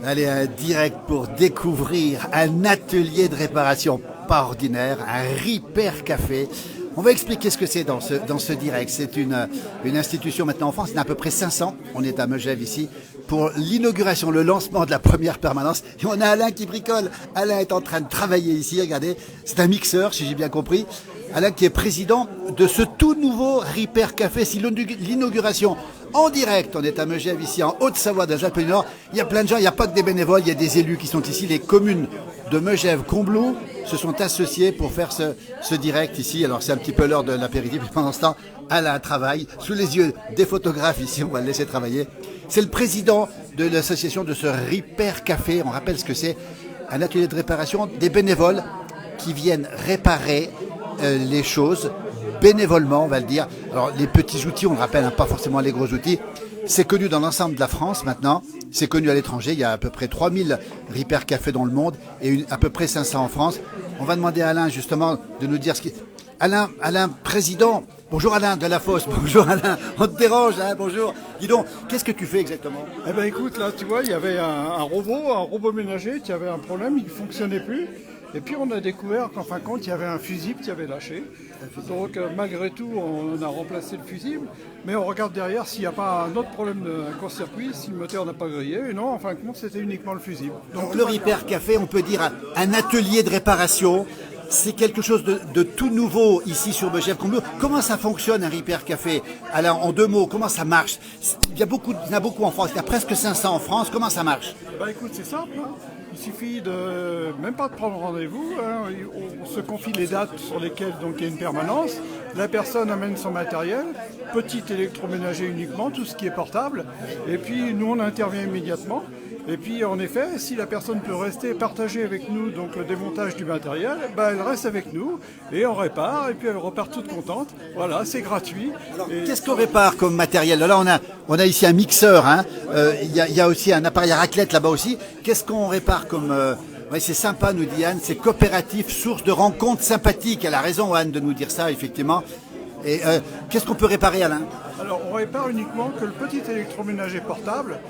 Allez, un direct pour découvrir un atelier de réparation pas ordinaire, un Repair Café. On va expliquer ce que c'est dans ce direct. C'est une institution maintenant en France, il y en a à peu près 500. On est à Megève ici pour l'inauguration, le lancement de la première permanence. Et on a Alain qui bricole. Alain est en train de travailler ici, regardez. C'est un mixeur, si j'ai bien compris. Alain qui est président de ce tout nouveau Repair Café. C'est l'inauguration en direct. On est à Megève ici en Haute-Savoie de Alpes-Nord. Il y a plein de gens, il n'y a pas que des bénévoles, il y a des élus qui sont ici. Les communes de Megève, Combloux se sont associés pour faire ce direct ici. Alors c'est un petit peu l'heure de l'apéritif. Pendant ce temps, Alain travaille sous les yeux des photographes ici. On va le laisser travailler. C'est le président de l'association de ce Repair Café. On rappelle ce que c'est, un atelier de réparation, des bénévoles qui viennent réparer les choses bénévolement, on va le dire. Alors les petits outils, on le rappelle, pas forcément les gros outils. C'est connu dans l'ensemble de la France maintenant, c'est connu à l'étranger, il y a à peu près 3000 Repair Café dans le monde et à peu près 500 en France. On va demander à Alain justement de nous dire ce qui... Alain, président, bonjour Alain de la Fosse, bonjour Alain, on te dérange, hein, bonjour. Dis donc, qu'est-ce que tu fais exactement? Eh ben écoute, là tu vois, il y avait un robot ménager qui avait un problème, il ne fonctionnait plus. Et puis on a découvert qu'en fin de compte, il y avait un fusible qui avait lâché. Donc malgré tout, on a remplacé le fusible. Mais on regarde derrière s'il n'y a pas un autre problème de court-circuit, si le moteur n'a pas grillé. Et non, en fin de compte, c'était uniquement le fusible. Donc le Repair Café, on peut dire un atelier de réparation. C'est quelque chose de tout nouveau ici sur Megève Combloux. Comment ça fonctionne un Repair Café? Alors en deux mots, comment ça marche? Il y en a beaucoup en France, il y a presque 500 en France. Comment ça marche? Bah écoute, c'est simple. Il suffit même pas de prendre rendez-vous. On se confie les dates sur lesquelles donc, il y a une permanence. La personne amène son matériel, petit électroménager uniquement, tout ce qui est portable. Et puis nous, on intervient immédiatement. Et puis en effet, si la personne peut rester et partager avec nous donc, le démontage du matériel, elle reste avec nous et on répare et puis elle repart toute contente. Voilà, c'est gratuit. Alors, qu'est-ce qu'on répare comme matériel? Là, on a ici un mixeur, hein. Il y a aussi un appareil à raclette là-bas aussi. Qu'est-ce qu'on répare comme... Ouais, c'est sympa, nous dit Anne, c'est coopératif, source de rencontres sympathiques. Elle a raison, Anne, de nous dire ça, effectivement. Et qu'est-ce qu'on peut réparer, Alain? Alors, on répare uniquement que le petit électroménager portable.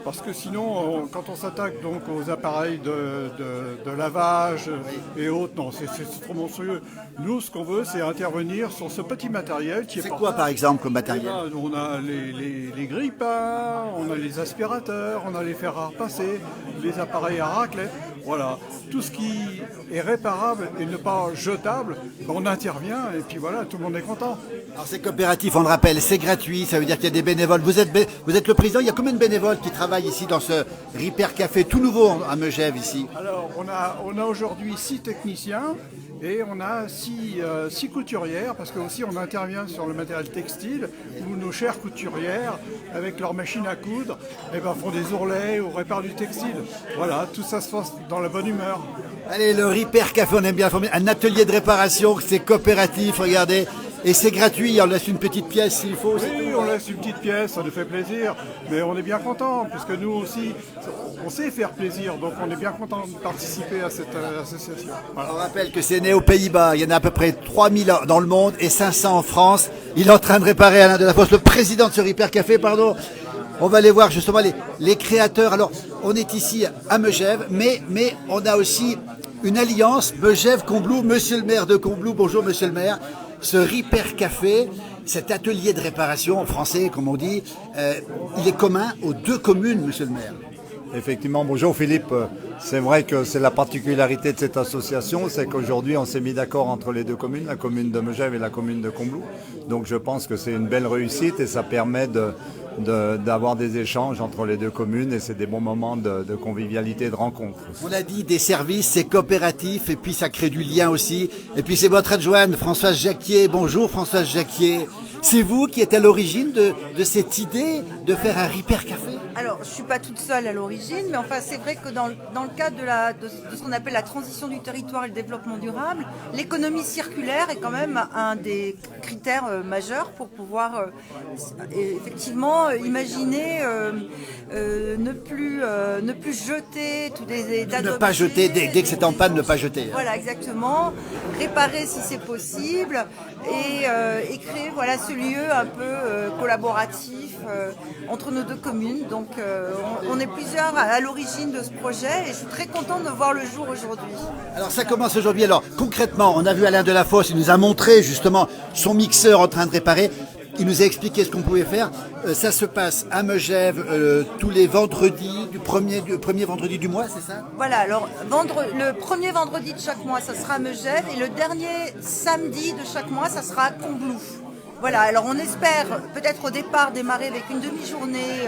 Parce que sinon, quand on s'attaque donc aux appareils de lavage et autres, non, c'est trop monstrueux. Nous, ce qu'on veut, c'est intervenir sur ce petit matériel qui est portable. C'est quoi, par exemple, comme matériel? On a les grille-pains, on a les aspirateurs, on a les fers à repasser, les appareils à raclette. Voilà, tout ce qui est réparable et ne pas jetable, on intervient et puis voilà, tout le monde est content. Alors c'est coopératif, on le rappelle, c'est gratuit, ça veut dire qu'il y a des bénévoles. Vous êtes le président, il y a combien de bénévoles qui travaillent ici dans ce Repair Café tout nouveau à Megève ici? Alors on a aujourd'hui 6 techniciens et on a 6 couturières parce que aussi on intervient sur le matériel textile où nos chères couturières avec leur machine à coudre font des ourlets ou réparent du textile. Voilà, tout ça se passe dans la bonne humeur. Allez, le Repair Café, on aime bien informer, un atelier de réparation, c'est coopératif, regardez. Et c'est gratuit, on laisse une petite pièce s'il faut. Oui, on laisse une petite pièce, ça nous fait plaisir. Mais on est bien content, puisque nous aussi, on sait faire plaisir. Donc on est bien content de participer à cette association. Voilà. On rappelle que c'est né aux Pays-Bas. Il y en a à peu près 3000 dans le monde et 500 en France. Il est en train de réparer, Alain de la Fosse, le président de ce Repair Café, pardon. On va aller voir justement les créateurs. Alors, on est ici à Megève, mais on a aussi une alliance Megève-Combloux. Monsieur le maire de Combloux, bonjour monsieur le maire. Ce Repair Café, cet atelier de réparation en français, comme on dit, il est commun aux deux communes, monsieur le maire. Effectivement, bonjour Philippe. C'est vrai que c'est la particularité de cette association, c'est qu'aujourd'hui on s'est mis d'accord entre les deux communes, la commune de Megève et la commune de Combloux. Donc je pense que c'est une belle réussite et ça permet d'avoir des échanges entre les deux communes et c'est des bons moments de convivialité, de rencontre. On a dit des services, c'est coopératif et puis ça crée du lien aussi. Et puis c'est votre adjointe Françoise Jacquier. Bonjour Françoise Jacquier. C'est vous qui êtes à l'origine de cette idée de faire un Repair Café? Alors, je ne suis pas toute seule à l'origine, mais enfin, c'est vrai que dans le cadre de ce qu'on appelle la transition du territoire et le développement durable, l'économie circulaire est quand même un des critères majeurs pour pouvoir effectivement imaginer ne plus jeter tous les tas d'objets. Ne pas jeter, dès que c'est en panne, ne pas jeter. Voilà, exactement. Réparer si c'est possible et créer voilà, ce lieu un peu collaboratif entre nos deux communes. Donc on est plusieurs à l'origine de ce projet et je suis très contente de voir le jour aujourd'hui. Alors ça commence aujourd'hui. Alors concrètement, on a vu Alain Delafosse, il nous a montré justement son mixeur en train de réparer. Il nous a expliqué ce qu'on pouvait faire. Ça se passe à Megève tous les vendredis, du premier vendredi du mois, c'est ça? Voilà, alors le premier vendredi de chaque mois, ça sera à Megève et le dernier samedi de chaque mois, ça sera à Combloux. Voilà, alors on espère peut-être au départ démarrer avec une demi-journée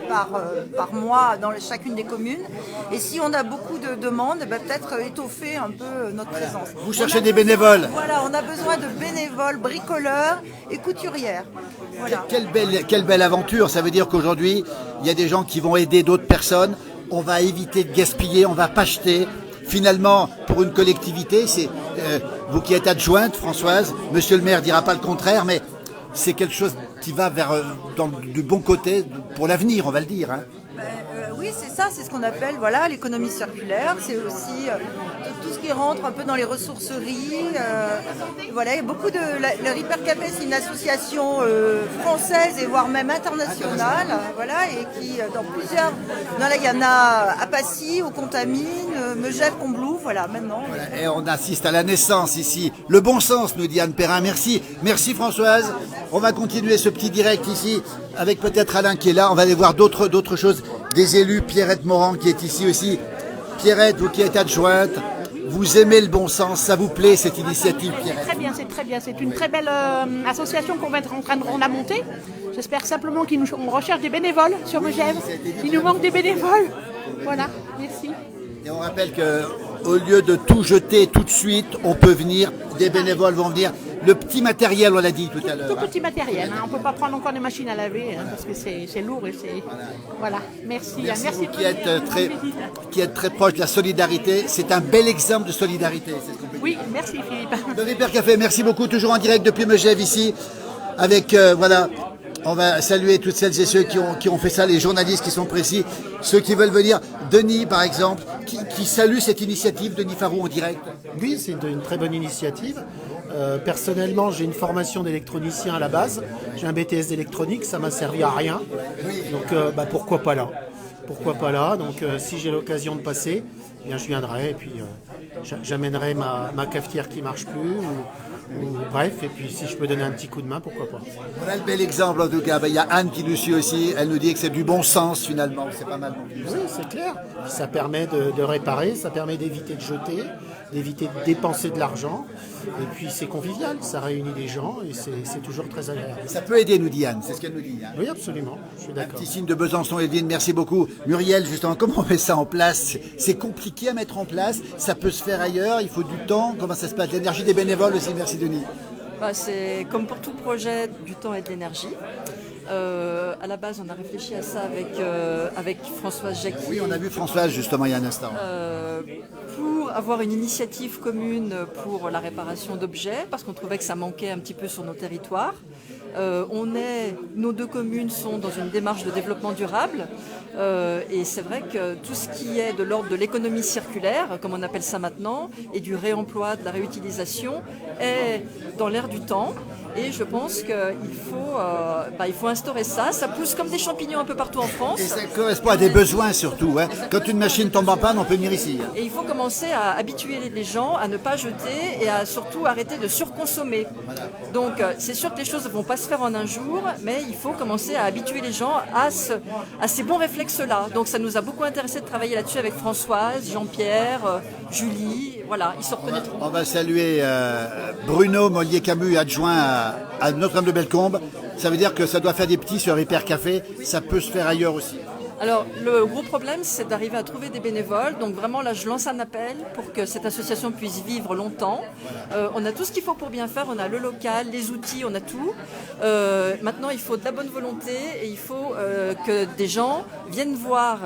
par mois dans chacune des communes. Et si on a beaucoup de demandes, peut-être étoffer un peu notre présence. Vous cherchez des bénévoles? Voilà, on a besoin de bénévoles, bricoleurs et couturières. Voilà. Quelle belle aventure. Ça veut dire qu'aujourd'hui, il y a des gens qui vont aider d'autres personnes. On va éviter de gaspiller, on va pas jeter. Finalement, pour une collectivité, c'est vous qui êtes adjointe, Françoise, monsieur le maire dira pas le contraire, mais c'est quelque chose qui va vers du bon côté pour l'avenir, on va le dire. Hein. Oui, c'est ça, c'est ce qu'on appelle l'économie circulaire. C'est aussi tout ce qui rentre un peu dans les ressourceries. Voilà, il y a beaucoup de. Le Repair Café, c'est une association française et voire même internationale. Voilà, et qui dans plusieurs. Il y en a à Passy, au Contamine, Megève, Combloux, voilà, maintenant. Voilà, et on assiste à la naissance ici. Le bon sens, nous dit Anne Perrin. Merci. Merci Françoise. On va continuer ce petit direct ici avec peut-être Alain qui est là. On va aller voir d'autres choses. Des élus, Pierrette Morand qui est ici aussi. Pierrette, vous qui êtes adjointe, vous aimez le bon sens, ça vous plaît cette initiative, Pierrette? C'est très bien, c'est très bien. C'est une très belle association qu'on va être en train de monter. J'espère simplement qu'on recherche des bénévoles sur Megève. Il nous manque des bénévoles. Voilà, merci. Et on rappelle qu'au lieu de tout jeter tout de suite, on peut venir, des bénévoles vont venir. Le petit matériel, on l'a dit tout à l'heure. Tout petit matériel, hein. On ne peut pas prendre encore des machines à laver, hein, parce que c'est lourd et c'est... Voilà, merci. Merci vous qui êtes très proche de la solidarité. C'est un bel exemple de solidarité. C'est ce qu'on peut dire. Oui, merci Philippe. Le Repair Café, merci beaucoup. Toujours en direct depuis Megève ici. Avec, on va saluer toutes celles et ceux qui ont fait ça, les journalistes qui sont précis, ceux qui veulent venir. Denis, par exemple, qui salue cette initiative, Denis Farou en direct. Oui, c'est une très bonne initiative. Personnellement, j'ai une formation d'électronicien à la base. J'ai un BTS d'électronique, ça m'a servi à rien. Donc, pourquoi pas là? Pourquoi pas là? Donc, si j'ai l'occasion de passer, eh bien, je viendrai et puis j'amènerai ma cafetière qui marche plus. Bref, et puis si je peux donner un petit coup de main, pourquoi pas. Voilà le bel exemple en tout cas. Il y a Anne qui nous suit aussi. Elle nous dit que c'est du bon sens finalement. C'est pas mal. Oui, c'est clair. Ça permet de réparer, ça permet d'éviter de jeter, d'éviter de dépenser de l'argent. Et puis c'est convivial, ça réunit des gens et c'est toujours très agréable. Ça peut aider, nous dit Anne, c'est ce qu'elle nous dit. Hein. Oui, absolument, je suis d'accord. Un petit signe de Besançon, Evelyne, merci beaucoup. Muriel, justement, comment on met ça en place? C'est compliqué à mettre en place, ça peut se faire ailleurs, il faut du temps. Comment ça se passe? L'énergie des bénévoles aussi, merci Denis. C'est comme pour tout projet, du temps et de l'énergie. À la base, on a réfléchi à ça avec Françoise Jacqui. Oui, on a vu Françoise justement il y a un instant. Pour avoir une initiative commune pour la réparation d'objets, parce qu'on trouvait que ça manquait un petit peu sur nos territoires. Nos deux communes sont dans une démarche de développement durable et c'est vrai que tout ce qui est de l'ordre de l'économie circulaire, comme on appelle ça maintenant, et du réemploi, de la réutilisation, est dans l'air du temps. Et je pense qu'il faut instaurer ça. Ça pousse comme des champignons un peu partout en France. Et ça correspond à des besoins surtout. Hein. Quand une machine tombe en panne, on peut venir ici. Et il faut commencer à habituer les gens à ne pas jeter et à surtout arrêter de surconsommer. Donc c'est sûr que les choses ne vont pas se faire en un jour, mais il faut commencer à habituer les gens à ces bons réflexes-là. Donc ça nous a beaucoup intéressé de travailler là-dessus avec Françoise, Jean-Pierre, Julie. Voilà, ils se reconnaîtront. On va saluer Bruno Mollier-Camus, adjoint à Notre-Dame-de-Bellecombe. Ça veut dire que ça doit faire des petits sur Repair Café. Ça peut se faire ailleurs aussi. Alors, le gros problème, c'est d'arriver à trouver des bénévoles. Donc vraiment, là, je lance un appel pour que cette association puisse vivre longtemps. On a tout ce qu'il faut pour bien faire. On a le local, les outils, on a tout. Maintenant, il faut de la bonne volonté et il faut que des gens viennent voir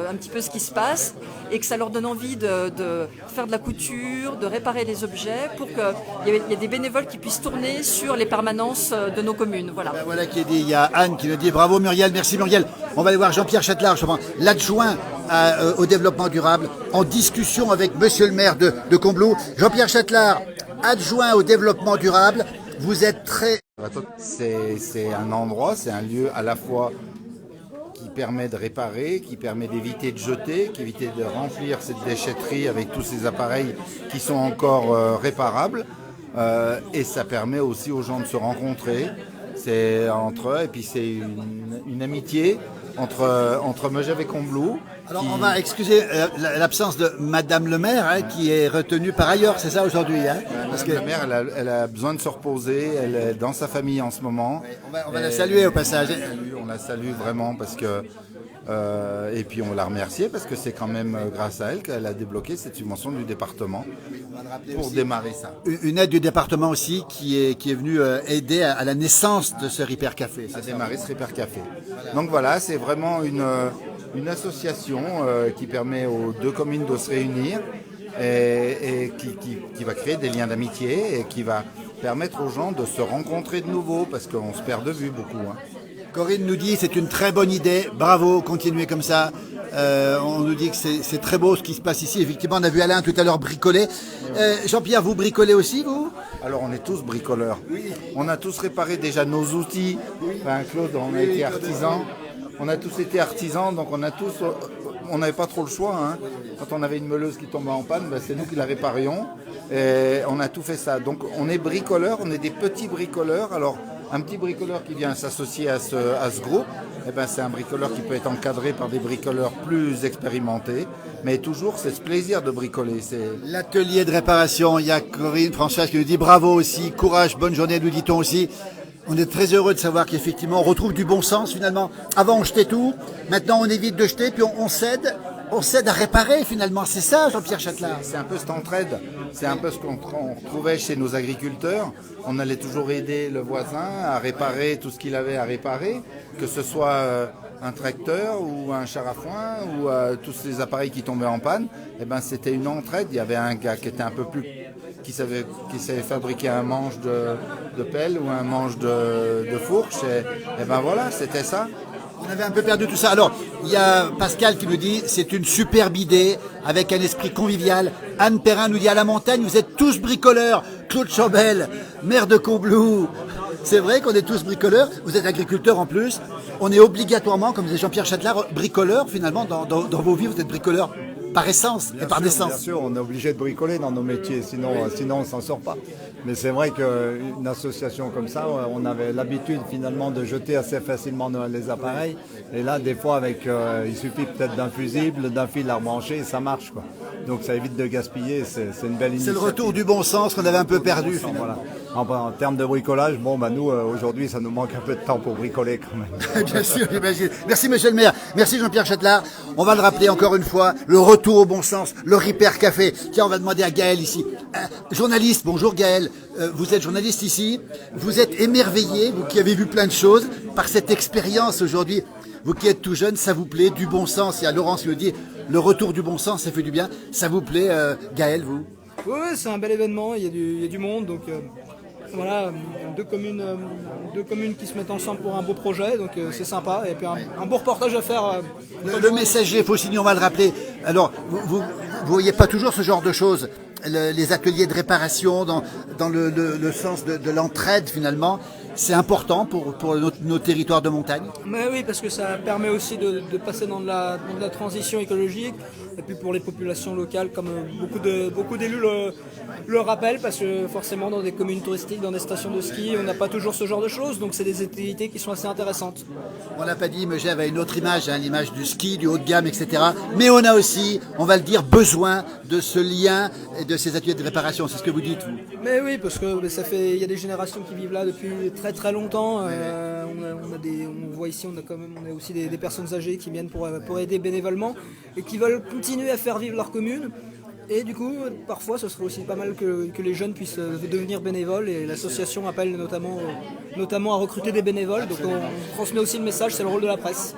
un petit peu ce qui se passe et que ça leur donne envie de faire de la couture, de réparer les objets pour qu'il y ait des bénévoles qui puissent tourner sur les permanences de nos communes. Voilà. Ben voilà qui est dit. Il y a Anne qui nous dit bravo Muriel, merci Muriel. On va aller voir Jean-Pierre Châtelard, l'adjoint au développement durable, en discussion avec monsieur le maire de Combloux. Jean-Pierre Châtelard, adjoint au développement durable, vous êtes très... C'est un endroit, c'est un lieu à la fois qui permet de réparer, qui permet d'éviter de jeter, qui évite de remplir cette déchetterie avec tous ces appareils qui sont encore réparables. Et ça permet aussi aux gens de se rencontrer. C'est entre eux, et puis c'est une amitié entre Megève et Combloux. Alors on va excuser l'absence de Madame le maire qui est retenue par ailleurs, c'est ça aujourd'hui Madame la maire, elle a besoin de se reposer, elle est dans sa famille en ce moment. On va la saluer au passage. On la salue vraiment parce que... et puis on la remercier parce que c'est quand même grâce à elle qu'elle a débloqué cette subvention du département pour démarrer ça. Une aide du département aussi qui est venue aider à la naissance de ce Repair Café. À démarrer ce Repair Café. Donc voilà, c'est vraiment une association qui permet aux deux communes de se réunir et qui va créer des liens d'amitié et qui va permettre aux gens de se rencontrer de nouveau parce qu'on se perd de vue beaucoup. Corinne nous dit c'est une très bonne idée, bravo, continuez comme ça. On nous dit que c'est très beau ce qui se passe ici. Effectivement, on a vu Alain tout à l'heure bricoler. Jean-Pierre, vous bricolez aussi, vous? Alors, on est tous bricoleurs. Oui. On a tous réparé déjà nos outils. Oui. Enfin, Claude, on a été artisans. On a tous été artisans, donc on n'avait pas trop le choix. Quand on avait une meuleuse qui tombait en panne, c'est nous qui la réparions. Et on a tout fait ça. Donc, on est bricoleurs, on est des petits bricoleurs. Alors, un petit bricoleur qui vient s'associer à ce groupe, c'est un bricoleur qui peut être encadré par des bricoleurs plus expérimentés, mais toujours c'est ce plaisir de bricoler. L'atelier de réparation, il y a Corinne, Françoise qui nous dit bravo aussi, courage, bonne journée, nous dit-on aussi. On est très heureux de savoir qu'effectivement on retrouve du bon sens finalement. Avant on jetait tout, maintenant on évite de jeter, puis on s'aide à réparer finalement. C'est ça Jean-Pierre Châtelard. C'est un peu cette entraide, c'est un peu ce qu'on retrouvait chez nos agriculteurs. On allait toujours aider le voisin à réparer tout ce qu'il avait à réparer, que ce soit un tracteur ou un char à foin ou tous les appareils qui tombaient en panne. C'était une entraide. Il y avait un gars qui était un peu plus... qui savait fabriquer un manche de pelle ou un manche de fourche. Et voilà, c'était ça. On avait un peu perdu tout ça. Alors, il y a Pascal qui nous dit c'est une superbe idée avec un esprit convivial. Anne Perrin nous dit à la montagne, vous êtes tous bricoleurs. Claude Chambel, maire de Combloux. C'est vrai qu'on est tous bricoleurs. Vous êtes agriculteur en plus. On est obligatoirement, comme disait Jean-Pierre Châtelard, bricoleurs finalement. Dans vos vies, vous êtes bricoleurs par essence et par naissance. Bien sûr, on est obligé de bricoler dans nos métiers, sinon on ne s'en sort pas. Mais c'est vrai qu'une association comme ça, on avait l'habitude finalement de jeter assez facilement les appareils. Et là, des fois, il suffit peut-être d'un fusible, d'un fil à rebrancher et ça marche, quoi. Donc ça évite de gaspiller, c'est une belle initiative. C'est le retour du bon sens qu'on avait un peu perdu. Voilà. En termes de bricolage, nous, aujourd'hui, ça nous manque un peu de temps pour bricoler quand même. Bien sûr, j'imagine. Merci monsieur le maire, merci Jean-Pierre Châtelard. On va le rappeler encore une fois, le retour au bon sens, le Repair Café. Tiens, on va demander à Gaël ici. Journaliste, bonjour Gaël. Vous êtes journaliste ici, vous êtes émerveillé, vous qui avez vu plein de choses, par cette expérience aujourd'hui. Vous qui êtes tout jeune, ça vous plaît, du bon sens. Il y a Laurence qui nous dit, le retour du bon sens, ça fait du bien. Ça vous plaît, Gaël, vous? Oui, c'est un bel événement, il y a du monde, donc voilà, deux communes qui se mettent ensemble pour un beau projet, donc c'est sympa, et puis un beau reportage à faire. Le messager Faucigny, on va le rappeler. Alors, vous voyez pas toujours ce genre de choses, les ateliers de réparation dans le sens de l'entraide finalement. C'est important pour nos territoires de montagne. Mais oui, parce que ça permet aussi de passer dans de la transition écologique. Et puis pour les populations locales, comme beaucoup d'élus le rappellent, parce que forcément dans des communes touristiques, dans des stations de ski, on n'a pas toujours ce genre de choses. Donc c'est des activités qui sont assez intéressantes. On l'a pas dit, Megève a une autre image, l'image du ski, du haut de gamme, etc. Mais on a aussi, on va le dire, besoin de ce lien et de ces ateliers de réparation. C'est ce que vous dites, vous? Mais oui, parce que il y a des générations qui vivent là depuis très très longtemps. On voit ici, on a aussi des personnes âgées qui viennent pour aider bénévolement et qui veulent continuer à faire vivre leur commune. Et du coup, parfois, ce serait aussi pas mal que les jeunes puissent devenir bénévoles. Et l'association appelle notamment à recruter des bénévoles. Donc on transmet aussi le message, c'est le rôle de la presse.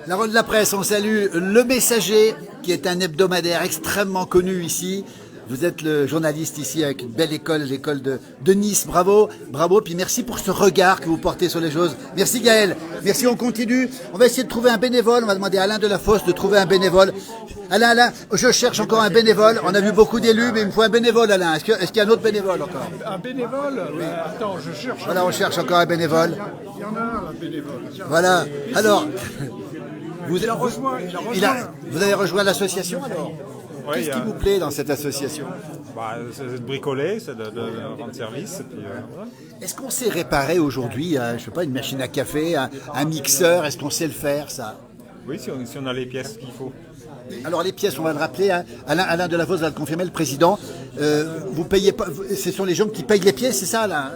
Le rôle de la presse, on salue Le Messager, qui est un hebdomadaire extrêmement connu ici. Vous êtes le journaliste ici avec une belle école, l'école de Nice. Bravo, bravo. Puis merci pour ce regard que vous portez sur les choses. Merci Gaël. Merci, on continue. On va essayer de trouver un bénévole. On va demander à Alain Delafosse de trouver un bénévole. Alain, je cherche encore un bénévole. On a vu beaucoup d'élus, mais il me faut un bénévole, Alain. Est-ce qu'il y a un autre bénévole encore? Un bénévole? Oui. Attends, je cherche. Voilà, on cherche encore un bénévole. Il y en a un bénévole. Voilà. Alors, Vous avez rejoint l'association alors? Ouais, Qu'est-ce qui vous plaît dans cette association? C'est de bricoler, c'est de rendre service. Et puis, voilà. Est-ce qu'on sait réparer aujourd'hui, je sais pas, une machine à café, un mixeur? Est-ce qu'on sait le faire, ça? Oui, si on a les pièces qu'il faut. Alors les pièces, on va le rappeler, hein. Alain Delafosse va le confirmer, le président. Vous payez pas, ce sont les gens qui payent les pièces, c'est ça là?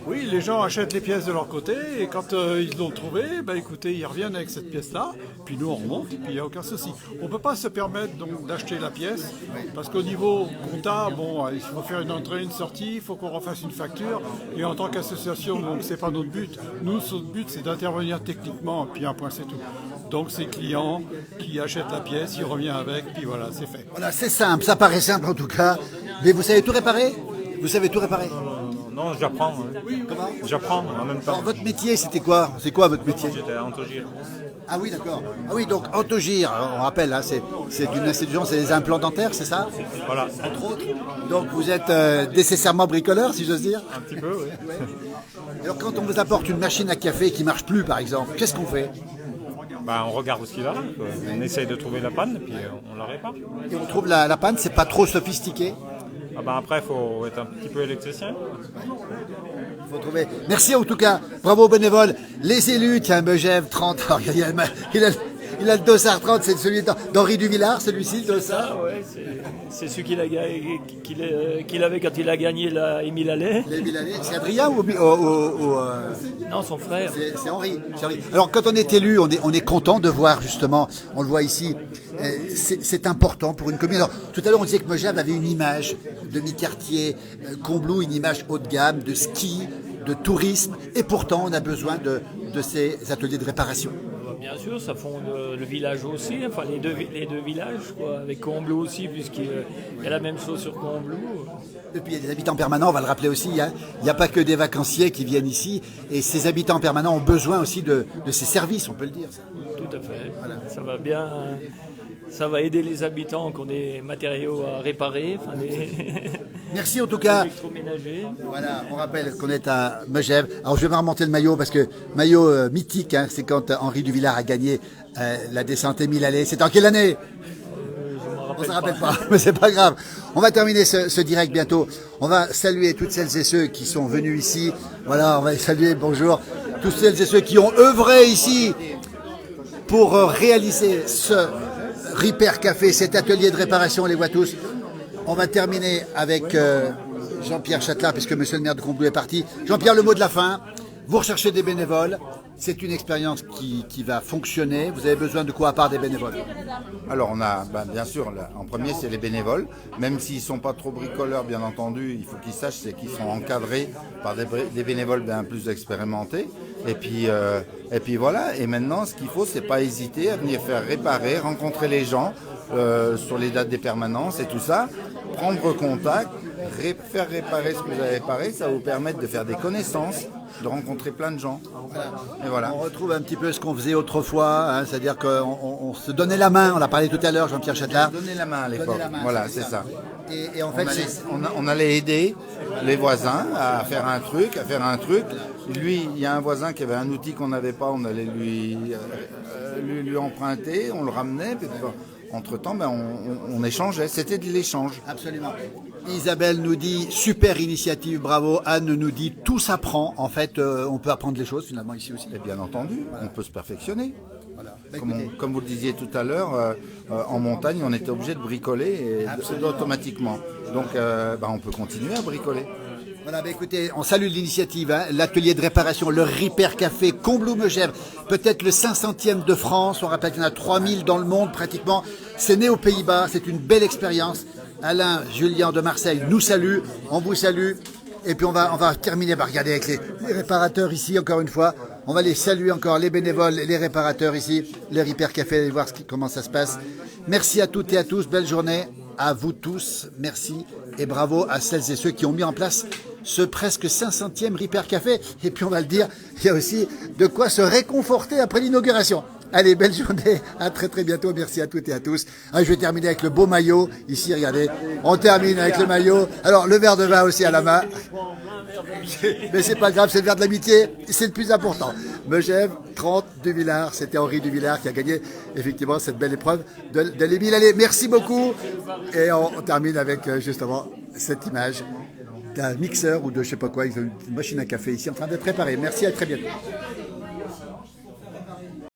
Oui, les gens achètent les pièces de leur côté et quand ils l'ont trouvé, écoutez, ils reviennent avec cette pièce-là, puis nous on remonte, et puis il n'y a aucun souci. On ne peut pas se permettre donc d'acheter la pièce, parce qu'au niveau comptable, il faut faire une entrée, une sortie, il faut qu'on refasse une facture, et en tant qu'association, donc c'est pas notre but. Nous, notre but c'est d'intervenir techniquement, puis un point c'est tout. Donc c'est le client qui achète la pièce, il revient avec, puis voilà, c'est fait. Voilà, c'est simple, ça paraît simple en tout cas. Mais vous savez tout réparer? Vous savez tout réparer? Non, j'apprends. Oui, comment? J'apprends en même temps. Alors, votre métier, c'était quoi? C'est quoi votre métier? J'étais à Antogir. Ah oui, d'accord. Ah oui, donc Antogir, on rappelle, hein, c'est une institution, c'est des implants dentaires, c'est ça? Voilà. Entre autres. Donc vous êtes nécessairement bricoleur, si j'ose dire? Un petit peu, oui. Alors quand on vous apporte une machine à café qui marche plus, par exemple, qu'est-ce qu'on fait? On regarde ce qu'il a, on essaye de trouver la panne, puis on la répare. Et on trouve la panne, c'est pas trop sophistiqué? Après, il faut être un petit peu électricien. Faut trouver. Merci en tout cas, bravo aux bénévoles. Les élus, tiens, Megève, 30 ans, il a le dossard 30, c'est celui d'Henri Duvillard, celui-ci, le dossard. Ah ouais, c'est celui qu'il avait quand il a gagné la Émile Allais. C'est Adrien ou Non, son frère. C'est Henri. Alors quand on est élu, on est content de voir justement, on le voit ici, c'est important pour une commune. Alors tout à l'heure on disait que Megève avait une image de mi-quartier, Combloux, une image haut de gamme, de ski, de tourisme, et pourtant on a besoin de ces ateliers de réparation. Bien sûr, ça fonde le village aussi, enfin les deux villages, quoi, avec Combloux aussi, puisqu'il y a la même chose sur Combloux. Et puis il y a des habitants permanents, on va le rappeler aussi, hein. Il n'y a pas que des vacanciers qui viennent ici, et ces habitants permanents ont besoin aussi de ces services, on peut le dire. Ça. Tout à fait, voilà. Ça va bien, ça va aider les habitants qui ont des matériaux à réparer. Merci en tout cas. Voilà, on rappelle qu'on est à Megève. Alors je vais me remonter le maillot parce que maillot mythique, hein, c'est quand Henri Duvillard a gagné la descente Émile Allais. C'est en quelle année? On ne se rappelle pas, mais c'est pas grave. On va terminer ce direct bientôt. On va saluer toutes celles et ceux qui sont venus ici. Voilà, on va saluer, bonjour, tous celles et ceux qui ont œuvré ici pour réaliser ce Repair Café, cet atelier de réparation, on les voit tous. On va terminer avec Jean-Pierre Châtelain, puisque monsieur le maire de Combloux est parti. Jean-Pierre, le mot de la fin. Vous recherchez des bénévoles. C'est une expérience qui va fonctionner. Vous avez besoin de quoi à part des bénévoles? Alors on a, bien sûr, en premier c'est les bénévoles. Même s'ils ne sont pas trop bricoleurs, bien entendu, il faut qu'ils sachent c'est qu'ils sont encadrés par des bénévoles bien plus expérimentés. Et puis voilà. Et maintenant, ce qu'il faut, c'est pas hésiter à venir faire réparer, rencontrer les gens sur les dates des permanences et tout ça, prendre contact, faire réparer ce que vous avez réparé, ça va vous permettre de faire des connaissances, de rencontrer plein de gens. Et voilà. On retrouve un petit peu ce qu'on faisait autrefois, hein, c'est-à-dire qu'on se donnait la main, on l'a parlé tout à l'heure, Jean-Pierre Châtelain. Donner la main à l'époque, voilà, c'est ça. Et en fait, on allait aider les voisins à faire un truc. Lui, il y a un voisin qui avait un outil qu'on n'avait pas, on allait lui emprunter, on le ramenait. Puis, entre-temps, on échangeait, c'était de l'échange. Absolument. Isabelle nous dit, super initiative, bravo. Anne nous dit, tout s'apprend. En fait, on peut apprendre les choses finalement ici aussi. Et bien entendu, voilà. On peut se perfectionner. Voilà. Comme vous le disiez tout à l'heure, en montagne, on était obligé de bricoler automatiquement. Donc, on peut continuer à bricoler. Voilà, écoutez, on salue l'initiative, hein, l'atelier de réparation, le Repair Café, Combloux-Megève, peut-être le 500e de France, on rappelle qu'il y en a 3000 dans le monde pratiquement, c'est né aux Pays-Bas, c'est une belle expérience. Alain, Julien de Marseille nous salue, on vous salue, et puis on va terminer par regarder avec les réparateurs ici, encore une fois, on va les saluer encore, les bénévoles, les réparateurs ici, le Repair Café, allez voir comment ça se passe. Merci à toutes et à tous, belle journée, à vous tous, merci, et bravo à celles et ceux qui ont mis en place ce presque 500e Repair Café. Et puis on va le dire, il y a aussi de quoi se réconforter après l'inauguration. Allez, belle journée, à très très bientôt, merci à toutes et à tous. Je vais terminer avec le beau maillot, ici regardez, on termine avec le maillot. Alors le verre de vin aussi à la main, mais c'est pas grave, c'est le verre de l'amitié, c'est le plus important. Megève, 30 Duvillard, c'était Henri Duvillard qui a gagné effectivement cette belle épreuve de l'Émile. Allez, merci beaucoup, et on termine avec justement cette image d'un mixeur ou de je sais pas quoi, une machine à café ici en train d'être préparée. Merci, à très bientôt.